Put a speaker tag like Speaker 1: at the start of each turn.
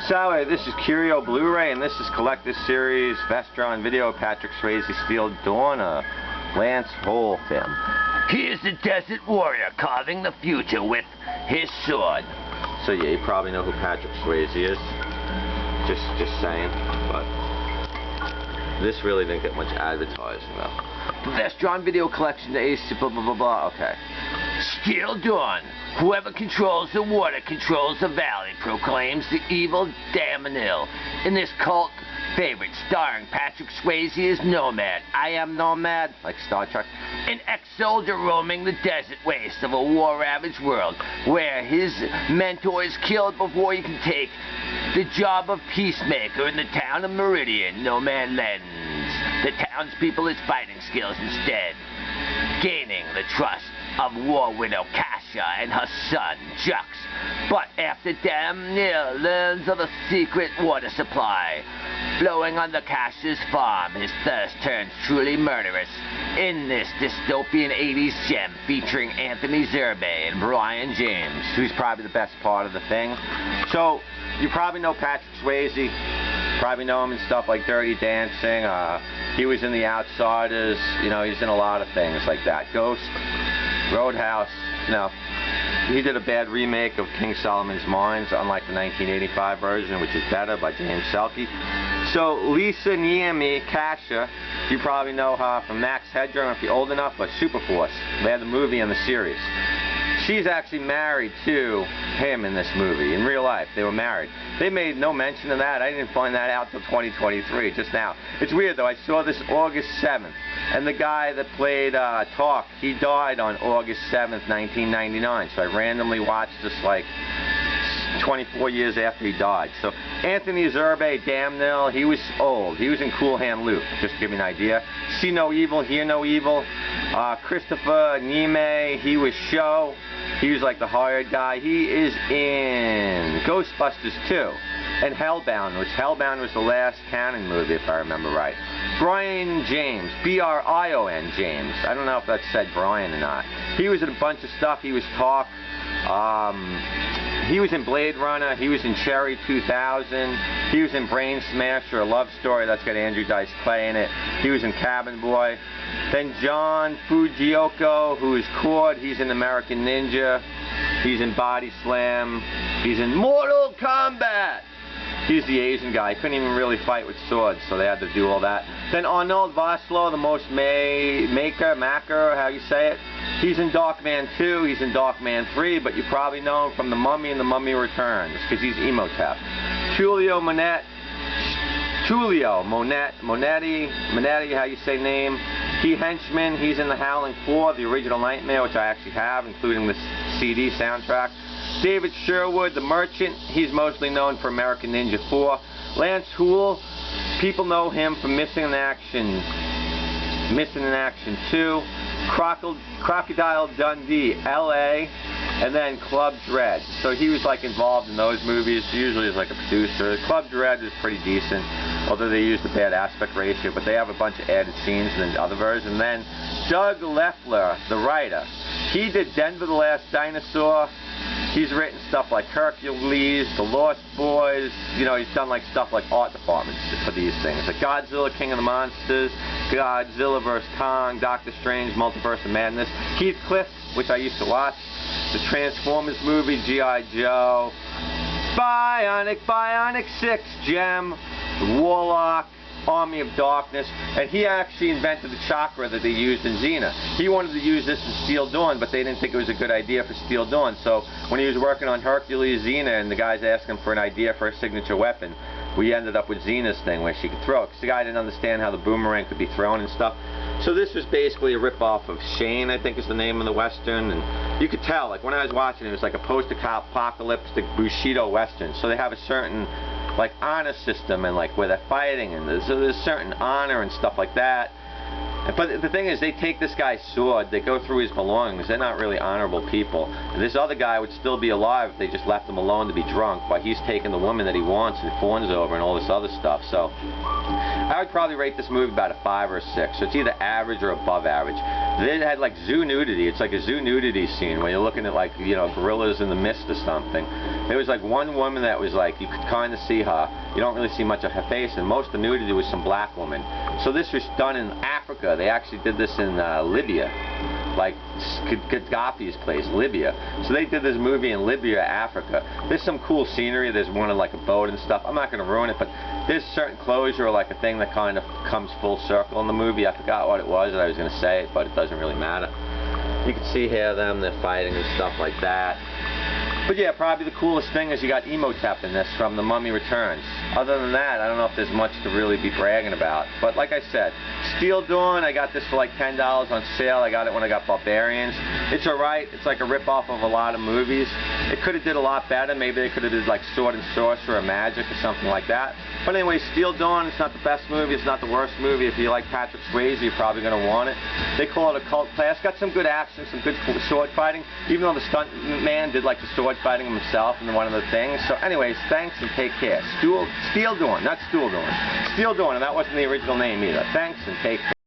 Speaker 1: So this is Curio Blu-Ray, and this is Collector's Series Vestron video. Patrick Swayze Steel Dawn, a Lance Hool film.
Speaker 2: Here's the desert warrior carving the future with his sword.
Speaker 1: So yeah, you probably know who Patrick Swayze is. Just saying, but this really didn't get much advertising though.
Speaker 2: Vestron video collection, the ace, blah blah blah blah. Okay. Steel Dawn. Whoever controls the water controls the valley, proclaims the evil Damanil. In this cult favorite, starring Patrick Swayze as Nomad. I am Nomad, like Star Trek. An ex-soldier roaming the desert waste of a war-ravaged world, where his mentor is killed before he can take the job of peacemaker in the town of Meridian. Nomad lends the townspeople his fighting skills instead, gaining the trust of war widow Kasha and her son Jux. But after Damnil learns of a secret water supply flowing under Kasha's farm, his thirst turns truly murderous. In this dystopian 80s gem featuring Anthony Zerbe and Brian James, who's probably the best part of the thing. So you probably know Patrick Swayze. Probably know him in stuff like Dirty Dancing. He was in The Outsiders. You know, he's in a lot of things like that. Ghost, Roadhouse. No, he did a bad remake of King Solomon's Mines, unlike the 1985 version, which is better, by James Selke. So Lisa Niemi, Kasha, you probably know her from Max Headroom if you're old enough, but Superforce. They had the movie and the series. She's actually married to him in this movie, in real life. They were married. They made no mention of that. I didn't find that out till 2023, just now. It's weird though, I saw this August 7th, and the guy that played Talk, he died on August 7th, 1999, so I randomly watched this like 24 years after he died. So Anthony Zerbe, Damnil, he was old. He was in Cool Hand Luke, just to give you an idea. See No Evil, Hear No Evil. Christopher Neame, he was Show. He was like the hired guy. He is in Ghostbusters 2 and Hellbound, which Hellbound was the last canon movie if I remember right. Brian James, B-R-I-O-N James. I don't know if that said Brian or not. He was in a bunch of stuff. He was Talk. He was in Blade Runner. He was in Cherry 2000. He was in Brain Smasher, a love story that's got Andrew Dice Clay in it. He was in Cabin Boy. Then John Fujioka, who is Cord. He's in American Ninja. He's in Body Slam. He's in Mortal Kombat. He's the Asian guy. He couldn't even really fight with swords, so they had to do all that. Then Arnold, Vosloo, the most maker, how you say it. He's in Darkman 2, he's in Darkman 3, but you probably know him from The Mummy and The Mummy Returns, because he's Emotep. Monetti, how you say name. He Henchman, he's in The Howling 4, the original Nightmare, which I actually have, including the CD soundtrack. David Sherwood, the Merchant, he's mostly known for American Ninja 4. Lance Hool, people know him from Missing in Action 2. Crocodile Dundee, L.A., and then Club Dread. So he was like involved in those movies, usually as like a producer. Club Dread was pretty decent, although they used a bad aspect ratio, but they have a bunch of added scenes in the other version. And then Doug Lefler, the writer, he did Denver the Last Dinosaur. He's written stuff like Hercules, The Lost Boys. You know, he's done like stuff like art departments for these things. Like Godzilla, King of the Monsters, Godzilla vs. Kong, Doctor Strange, Multiverse of Madness. Heathcliff, which I used to watch. The Transformers movie, G.I. Joe. Bionic 6, Gem, Warlock, Army of Darkness, and he actually invented the chakra that they used in Xena. He wanted to use this in Steel Dawn, but they didn't think it was a good idea for Steel Dawn, so when he was working on Hercules Xena and the guys asked him for an idea for a signature weapon, we ended up with Xena's thing where she could throw it, because the guy didn't understand how the boomerang could be thrown and stuff. So this was basically a rip-off of Shane, I think is the name of the Western, and you could tell, like when I was watching it, it was like a post-apocalyptic Bushido Western, so they have a certain like honor system and like where they're fighting, and there's certain honor and stuff like that.
Speaker 1: But the thing is, they take this guy's sword, they go through his belongings, they're not really honorable people. And this other guy would still be alive if they just left him alone to be drunk, while he's taking the woman that he wants and fawns over and all this other stuff. So, I would probably rate this movie about a 5 or a 6. So it's either average or above average. They had like zoo nudity. It's like a zoo nudity scene where you're looking at like, you know, gorillas in the mist or something. There was like one woman that was like, you could kind of see her. You don't really see much of her face, and most of the nudity was some black woman. So this was done in Africa. They actually did this in Libya, like Gaddafi's place, Libya. So they did this movie in Libya, Africa. There's some cool scenery. There's one of like a boat and stuff. I'm not going to ruin it, but there's certain closure, like a thing that kind of comes full circle in the movie. I forgot what it was, and I was going to say it, but it doesn't really matter. You can see here them, they're fighting and stuff like that. But yeah, probably the coolest thing is you got Emotep in this from The Mummy Returns. Other than that, I don't know if there's much to really be bragging about. But like I said, Steel Dawn, I got this for like $10 on sale. I got it when I got Barbarians. It's alright. It's like a rip-off of a lot of movies. It could have did a lot better. Maybe they could have did like Sword and Sorcerer or Magic or something like that. But anyway, Steel Dawn, it's not the best movie. It's not the worst movie. If you like Patrick Swayze, you're probably going to want it. They call it a cult class. Got some good action, some good sword fighting. Even though the stunt man did like the sword fighting himself and one of the things. So anyways, thanks and take care. Steel Dawn, not Stool Dawn. Steel Dawn, and that wasn't the original name either. Thanks and take care.